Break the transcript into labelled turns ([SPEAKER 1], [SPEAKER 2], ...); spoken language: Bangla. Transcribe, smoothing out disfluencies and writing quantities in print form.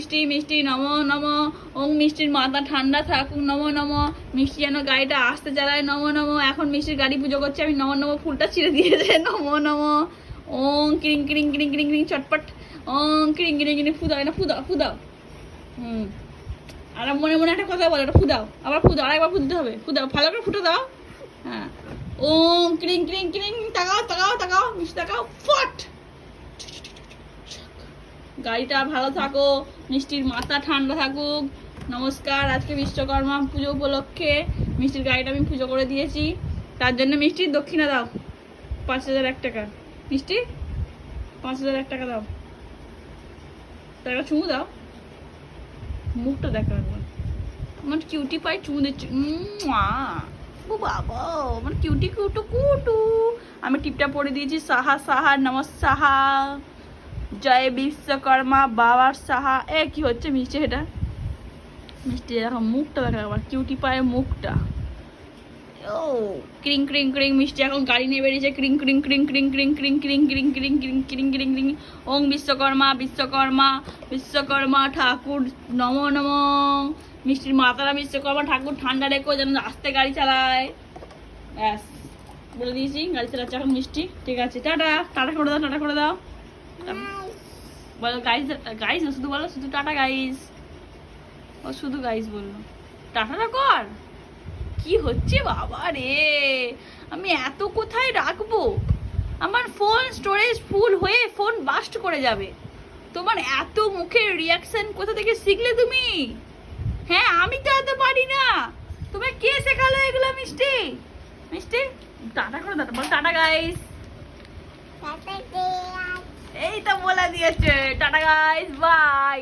[SPEAKER 1] মিষ্টি মিষ্টি নমো নমো। ওং মিষ্টির মাথা ঠান্ডা থাকুক নমো নমো। মিষ্টি যেন গাড়িটা আসতে চালায় নমো নমো। এখন মিষ্টির গাড়ি পুজো করছে, আমি নমো নমো ফুলটা ছিঁড়ে দিয়েছে নমো নমো। ওং কিরিং কিরিং কিরিং কিরিং কিরিং চটপট। ওং কিরিং কিরিং কিরিং ফু দাও, এটা ফু দাও ফু দাও। আর মনে মনে একটা কথা বলো, এটা ফু দাও, আবার ফু দাও, আরেকবার ফু দিতে হবে, ফু দাও, ভালো করে ফুটো দাও। হ্যাঁ, ওং ক্রিং ক্রিং ক্রিং, তাকাও তাকাও তাকাও মিষ্টি তাকাও, ফট। গাড়িটা ভালো থাকো, মিষ্টির মাথা ঠান্ডা থাকুক। নমস্কার, আজকে বিশ্বকর্মা পুজো উপলক্ষে মিষ্টির গাড়িটা আমি পুজো করে দিয়েছি, তার জন্য মিষ্টির দক্ষিণা দাও 5001 টাকা। মিষ্টি 5001 টাকা দাও, টাকা চুমু দাও, মুখটা দেখা একবার। আমার কিউটি পাই চুমু দিচ্ছে, ও বাবা আমার কিউটি কুটু কুটু। আমি টিপটা পরে দিয়েছি, সাহা সাহা নমঃ সাহা, জয় বিশ্বকর্মা বাবার সাহা। কি হচ্ছে মিষ্টি, এটা মিষ্টি দেখো মুখটা দেখা একবার, কিউটি পায়ে মুখটা। ও ক্রিং ক্রিং ক্রিং, মিষ্টি এখন গাড়ি নিয়ে বেরিয়েছে, ক্রিং ক্রিং ক্রিং ক্রিং ক্রিং ক্রিং ক্রিং ক্রিং ক্রিং ক্রিং ক্রিং ক্রিং ক্রিং। ওং বিশ্বকর্মা বিশ্বকর্মা বিশ্বকর্মা ঠাকুর নমো নমো। মিষ্টির মাতারা বিশ্বকর্মা ঠাকুর ঠান্ডা রেখো, যেন আস্তে গাড়ি চালায়। ব্যাস বলে দিয়েছি, গাড়ি চালাচ্ছে এখন মিষ্টি। ঠিক আছে, টাটা, টাটা করে দাও, টাটা করে দাও। বলো গাইস, গাইস শুধু বলো, শুধু টাটা গাইস, ও শুধু গাইস বললো, টাটাটা কর। কি হচ্ছে বাবা রে, আমি এত কোথায় রাখবো, আমার ফোন স্টোরেজ ফুল হয়ে ফোন বাস্ট করে যাবে। তোমার এত মুখের রিয়াকশন কোথা থেকে শিখলে তুমি? হ্যাঁ, আমি তো এত পারি না, তোমার কে শেখালো এগুলো? মিষ্টি মিষ্টি টাটা করে দাও, বল টাটা গাইস। এই তো বলে দিয়েছে, টাটা গাইস, বাই।